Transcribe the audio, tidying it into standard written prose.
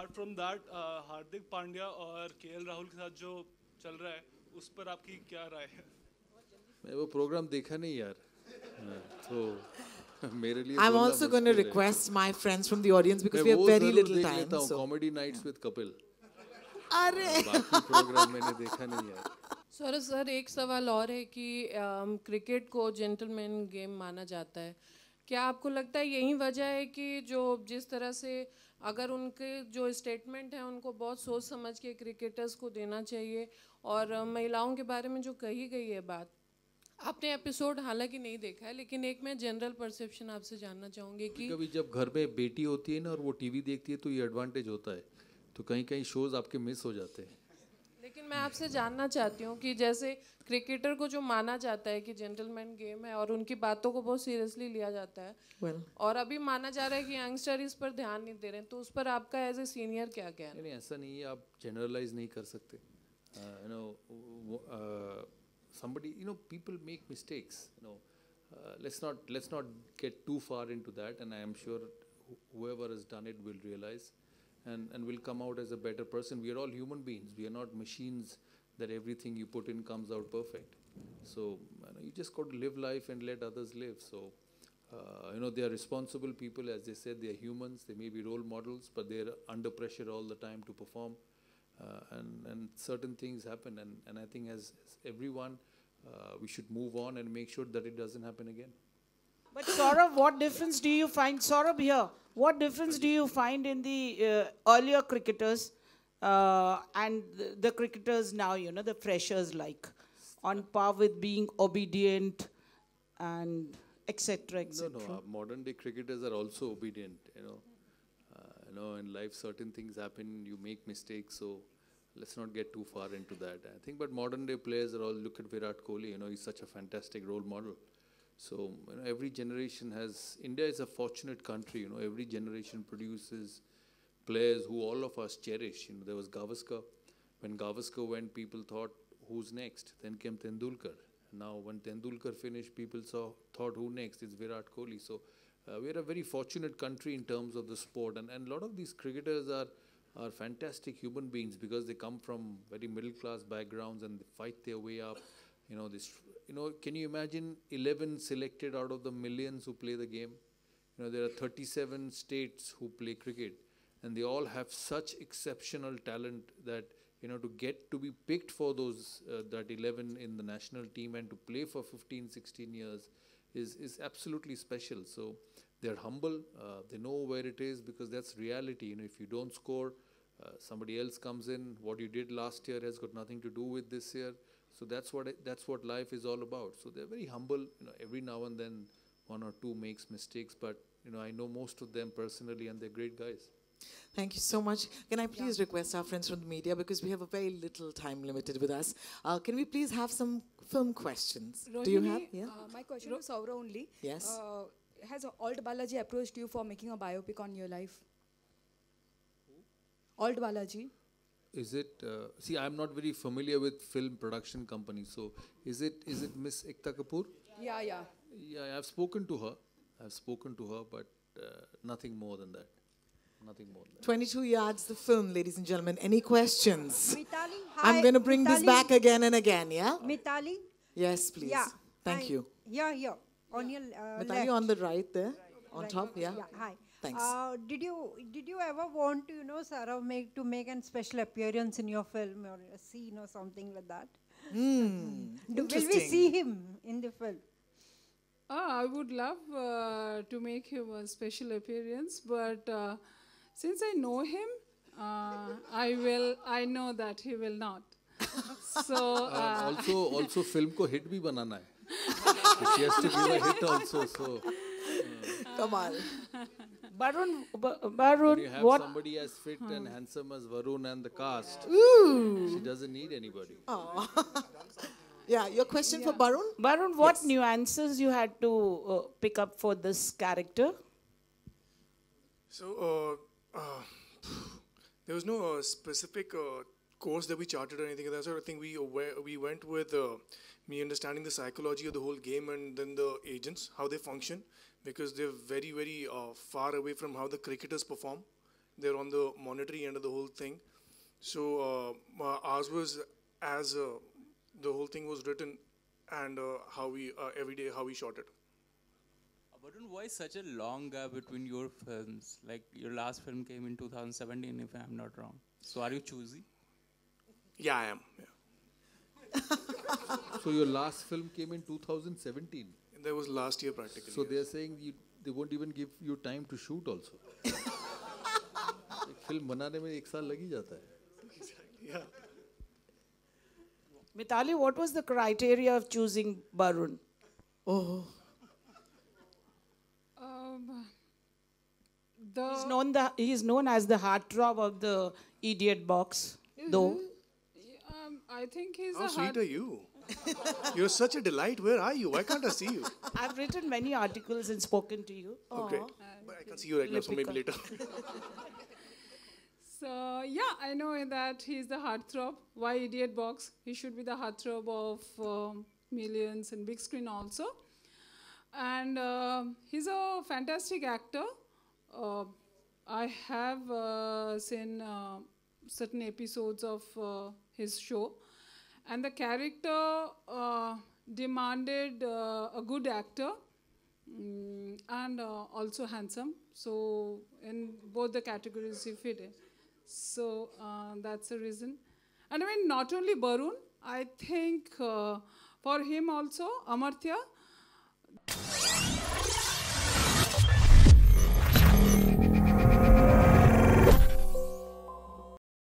apart from that, Hardik Pandya और KL Rahul के साथ जो चल रहा है, उस पर आपकी क्या राय है? मैं वो प्रोग्राम देखा नहीं यार, तो मेरे लिए I'm बोलना also going to मुश्किल है। request my friends from the audience because we मैं have वो very जरूर little देख time. लेता हूँ, So, comedy nights with Kapil. अरे बाकी प्रोग्राम मैंने देखा नहीं यार। सर एक सवाल और है कि क्रिकेट को जेंटलमैन गेम माना जाता है। क्या आपको लगता है यही वजह है कि जो जिस तरह से अगर उनके जो स्टेटमेंट है उनको बहुत सोच समझ के क्रिकेटर्स को देना चाहिए, और महिलाओं के बारे में जो कही गई है बात, आपने एपिसोड हालांकि नहीं देखा है लेकिन एक मैं जनरल परसेप्शन आपसे जानना चाहूँगी कि कभी जब घर में बेटी होती है ना और वो टीवी देखती है तो ये एडवांटेज होता है, तो कहीं कहीं शोज आपके मिस हो जाते हैं। लेकिन मैं आपसे जानना चाहती हूँ कि जैसे क्रिकेटर को जो माना जाता है कि जेंटलमैन गेम है और उनकी बातों को बहुत सीरियसली लिया जाता है, और अभी माना जा रहा है कि यंगस्टर इस पर ध्यान नहीं दे रहे हैं, तो उस पर आपका एज ए सीनियर क्या कहना है? नहीं, ऐसा नहीं है, आप जनरलाइज नहीं कर सकते। You know somebody, you know, people make mistakes, you know, let's not get too far into that, and I am sure whoever has done it will realize and will come out as a better person. We are all human beings, we are not machines that everything you put in comes out perfect. So you know, you just got to live life and let others live. So you know, they are responsible people, as they said, they are humans, they may be role models, but they are under pressure all the time to perform. And certain things happen, and I think as everyone, we should move on and make sure that it doesn't happen again. But Saurabh, what difference do you find, Saurabh here, what difference do you find in the earlier cricketers and the cricketers now, you know, the freshers, like on par with being obedient and etc. etc.? No, modern day cricketers are also obedient, you know. You know, in life certain things happen, you make mistakes, so let's not get too far into that. I think, but modern day players are all, look at Virat Kohli, you know, he's such a fantastic role model. So, you know, every generation has, India is a fortunate country, you know, every generation produces players who all of us cherish. You know, there was Gavaskar. When Gavaskar went, people thought, who's next? Then came Tendulkar. Now, when Tendulkar finished, people thought, who next? It's Virat Kohli. So, we're a very fortunate country in terms of the sport, and a lot of these cricketers are fantastic human beings because they come from very middle class backgrounds and they fight their way up. You know, this, you know, can you imagine 11 selected out of the millions who play the game? You know, there are 37 states who play cricket, and they all have such exceptional talent that, you know, to get to be picked for those that 11 in the national team and to play for 15, 16 years is absolutely special. So they're humble, they know where it is because that's reality. You know, if you don't score, somebody else comes in. What you did last year has got nothing to do with this year. So that's what life is all about. So they're very humble. You know, every now and then one or two makes mistakes, but you know, I know most of them personally, and they're great guys. thank you so much. Can I please request our friends from the media, because we have a very little time limited with us. Can we please have some film questions? Rohini, Do you have? Yeah. my question is Saura only. Yes. Has Alt Balaji approached you for making a biopic on your life? Alt Balaji. Is it? See, I'm not very familiar with film production companies. So, is it Miss Ekta Kapoor? Yeah. Yeah, I've spoken to her, but nothing more than that. Nothing more than that. 22 Yards, the film, ladies and gentlemen. Any questions? Mitali, I'm going to bring this Mitali. back again and again, yeah? Mitali? Yes, please. Yeah. Thank Hi. you. Yeah. On your Mitali, left. on the right there, on Right. top, yeah? Hi. Thanks. Did you ever want to, you know, Sarah, make a special appearance in your film or a scene or something like that? Will we see him in the film? I would love to make him a special appearance, but since I know him, I know that he will not. So also film ko hit bhi banana hai. She has to give a hit also. So Come on. Varun, when you have what? somebody as fit and handsome as Varun and the cast, she doesn't need anybody. Yeah, your question for Barun? Varun, what nuances you had to pick up for this character? So, there was no specific course that we charted or anything like that. So I think we went with me understanding the psychology of the whole game and then the agents, how they function, because they're very, very far away from how the cricketers perform. they're on the monetary end of the whole thing. So ours was as the whole thing was written and how we every day how we shot it. Varun, why such a long gap between your films? Like your last film came in 2017, if I'm not wrong. So are you choosy? Yeah, I am. Yeah. So your last film came in 2017. That was last year practically. So yes. they are saying they won't even give you time to shoot also. एक film बनाने में 1 साल लग ही जाता है. Yeah. Mithali, what was the criteria of choosing Barun? Oh, He's known as the heartthrob of the idiot box, though. I think he's How a sweet are you? You're such a delight. Where are you? Why can't I see you? I've written many articles and spoken to you. Okay. But I can see you right now, so maybe later. So yeah, I know that he's the heartthrob. Why idiot box? He should be the heartthrob of millions and big screen also. And he's a fantastic actor. I have seen certain episodes of his show, and the character demanded a good actor and also handsome. So in both the categories he fit in. So that's the reason. And I mean, not only Barun, I think for him also, Amartya,